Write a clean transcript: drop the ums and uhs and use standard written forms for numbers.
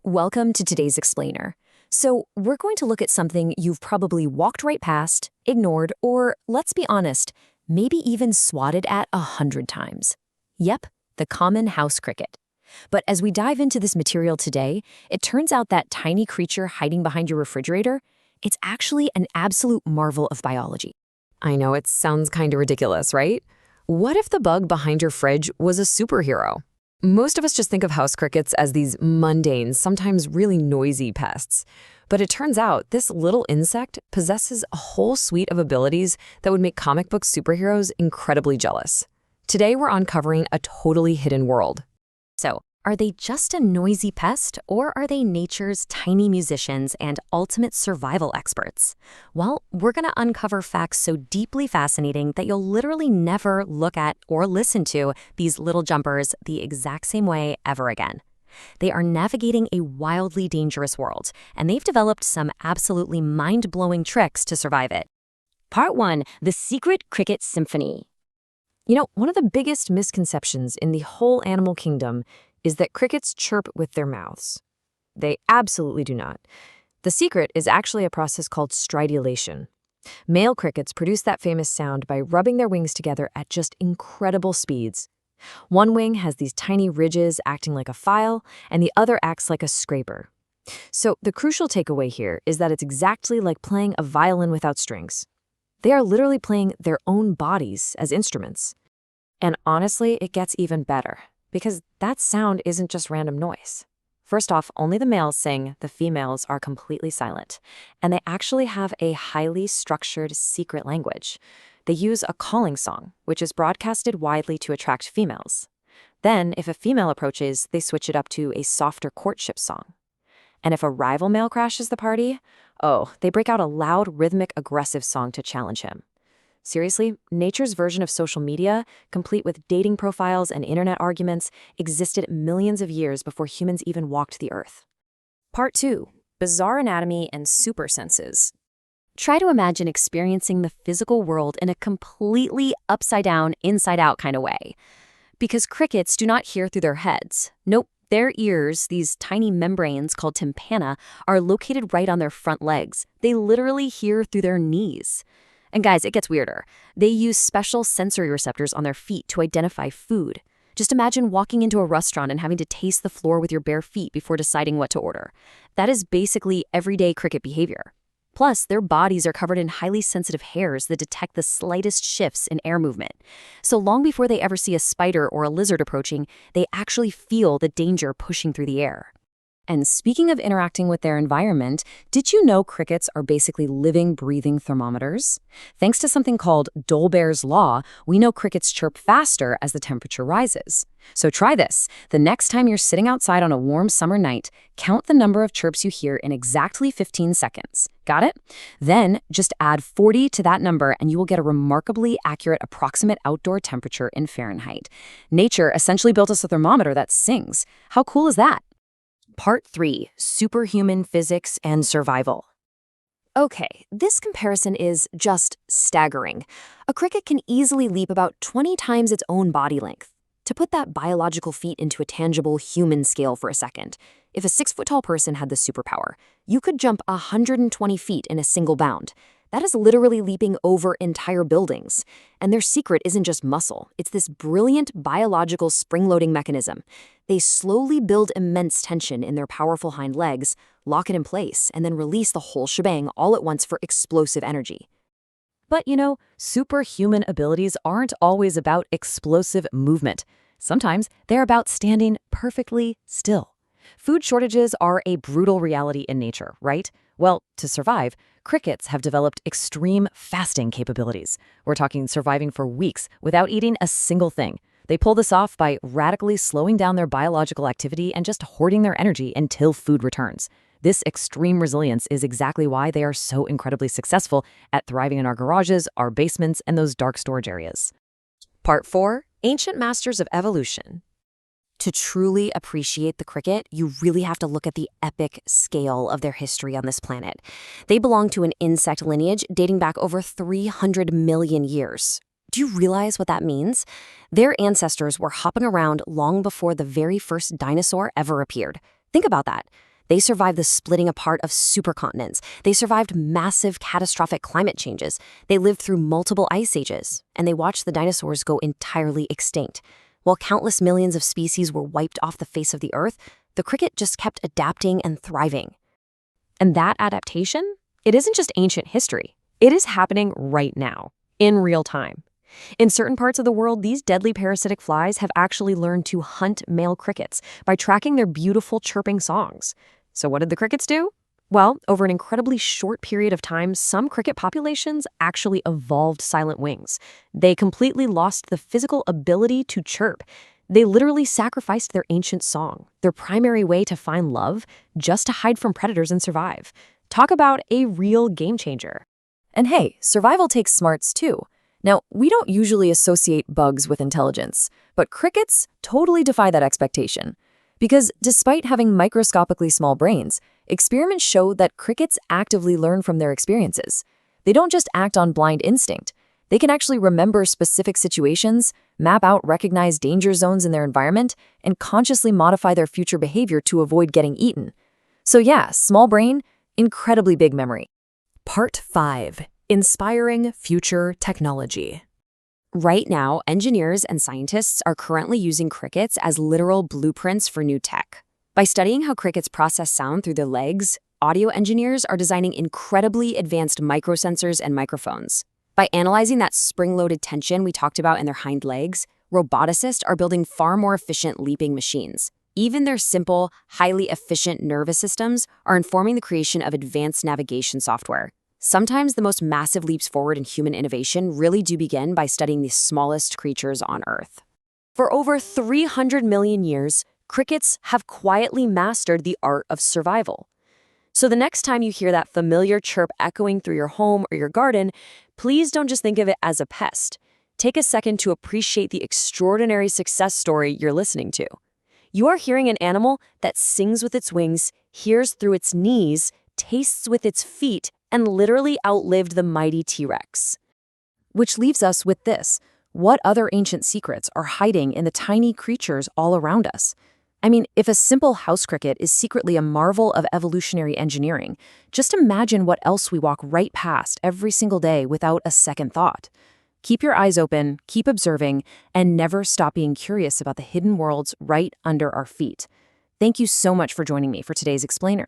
Welcome to today's explainer. So, we're going to look at something you've probably walked right past, ignored, or, let's be honest, maybe even swatted at 100 times. Yep, the common house cricket. But as we dive into this material today, it turns out that tiny creature hiding behind your refrigerator, it's actually an absolute marvel of biology. I know it sounds kind of ridiculous, right? What if the bug behind your fridge was a superhero? Most of us just think of house crickets as these mundane, sometimes really noisy pests. But it turns out this little insect possesses a whole suite of abilities that would make comic book superheroes incredibly jealous. Today we're uncovering a totally hidden world. So, are they just a noisy pest, or are they nature's tiny musicians and ultimate survival experts? Well, we're going to uncover facts so deeply fascinating that you'll literally never look at or listen to these little jumpers the exact same way ever again. They are navigating a wildly dangerous world, and they've developed some absolutely mind-blowing tricks to survive it. Part 1. The Secret Cricket Symphony. One of the biggest misconceptions in the whole animal kingdom is that crickets chirp with their mouths. They absolutely do not. The secret is actually a process called stridulation. Male crickets produce that famous sound by rubbing their wings together at just incredible speeds. One wing has these tiny ridges acting like a file, and the other acts like a scraper. So the crucial takeaway here is that it's exactly like playing a violin without strings. They are literally playing their own bodies as instruments. And honestly, it gets even better, because that sound isn't just random noise. First off, only the males sing, the females are completely silent. And they actually have a highly structured secret language. They use a calling song, which is broadcasted widely to attract females. Then, if a female approaches, they switch it up to a softer courtship song. And if a rival male crashes the party, they break out a loud, rhythmic, aggressive song to challenge him. Seriously, nature's version of social media, complete with dating profiles and internet arguments, existed millions of years before humans even walked the earth. Part 2. Bizarre anatomy and super senses. Try to imagine experiencing the physical world in a completely upside-down, inside-out kind of way. Because crickets do not hear through their heads. Nope, their ears, these tiny membranes called tympana, are located right on their front legs. They literally hear through their knees. And guys, it gets weirder. They use special sensory receptors on their feet to identify food. Just imagine walking into a restaurant and having to taste the floor with your bare feet before deciding what to order. That is basically everyday cricket behavior. Plus, their bodies are covered in highly sensitive hairs that detect the slightest shifts in air movement. So long before they ever see a spider or a lizard approaching, they actually feel the danger pushing through the air. And speaking of interacting with their environment, did you know crickets are basically living, breathing thermometers? Thanks to something called Dolbear's Law, we know crickets chirp faster as the temperature rises. So try this. The next time you're sitting outside on a warm summer night, count the number of chirps you hear in exactly 15 seconds. Got it? Then just add 40 to that number and you will get a remarkably accurate approximate outdoor temperature in Fahrenheit. Nature essentially built us a thermometer that sings. How cool is that? Part 3. Superhuman Physics and Survival. Okay, this comparison is just staggering. A cricket can easily leap about 20 times its own body length. To put that biological feat into a tangible human scale for a second, if a 6-foot-tall person had this superpower, you could jump 120 feet in a single bound. That is literally leaping over entire buildings. And their secret isn't just muscle. It's this brilliant biological spring-loading mechanism. They slowly build immense tension in their powerful hind legs, lock it in place, and then release the whole shebang all at once for explosive energy. But superhuman abilities aren't always about explosive movement. Sometimes they're about standing perfectly still. Food shortages are a brutal reality in nature, right? Well, to survive, crickets have developed extreme fasting capabilities. We're talking surviving for weeks without eating a single thing. They pull this off by radically slowing down their biological activity and just hoarding their energy until food returns. This extreme resilience is exactly why they are so incredibly successful at thriving in our garages, our basements, and those dark storage areas. Part 4. Ancient Masters of Evolution. To truly appreciate the cricket, you really have to look at the epic scale of their history on this planet. They belong to an insect lineage dating back over 300 million years. Do you realize what that means? Their ancestors were hopping around long before the very first dinosaur ever appeared. Think about that. They survived the splitting apart of supercontinents. They survived massive catastrophic climate changes. They lived through multiple ice ages, and they watched the dinosaurs go entirely extinct. While countless millions of species were wiped off the face of the earth, the cricket just kept adapting and thriving. And that adaptation? It isn't just ancient history. It is happening right now, in real time. In certain parts of the world, these deadly parasitic flies have actually learned to hunt male crickets by tracking their beautiful chirping songs. So what did the crickets do? Well, over an incredibly short period of time, some cricket populations actually evolved silent wings. They completely lost the physical ability to chirp. They literally sacrificed their ancient song, their primary way to find love, just to hide from predators and survive. Talk about a real game changer. And hey, survival takes smarts too. Now, we don't usually associate bugs with intelligence, but crickets totally defy that expectation. Because despite having microscopically small brains, experiments show that crickets actively learn from their experiences. They don't just act on blind instinct. They can actually remember specific situations, map out recognized danger zones in their environment, and consciously modify their future behavior to avoid getting eaten. So yeah, small brain, incredibly big memory. Part 5. Inspiring future technology. Right now, engineers and scientists are currently using crickets as literal blueprints for new tech. By studying how crickets process sound through their legs, audio engineers are designing incredibly advanced microsensors and microphones. By analyzing that spring-loaded tension we talked about in their hind legs, roboticists are building far more efficient leaping machines. Even their simple, highly efficient nervous systems are informing the creation of advanced navigation software. Sometimes the most massive leaps forward in human innovation really do begin by studying the smallest creatures on Earth. For over 300 million years, crickets have quietly mastered the art of survival. So the next time you hear that familiar chirp echoing through your home or your garden, please don't just think of it as a pest. Take a second to appreciate the extraordinary success story you're listening to. You are hearing an animal that sings with its wings, hears through its knees, tastes with its feet, and literally outlived the mighty T-Rex. Which leaves us with this. What other ancient secrets are hiding in the tiny creatures all around us? I mean, if a simple house cricket is secretly a marvel of evolutionary engineering, just imagine what else we walk right past every single day without a second thought. Keep your eyes open, keep observing, and never stop being curious about the hidden worlds right under our feet. Thank you so much for joining me for today's Explainer.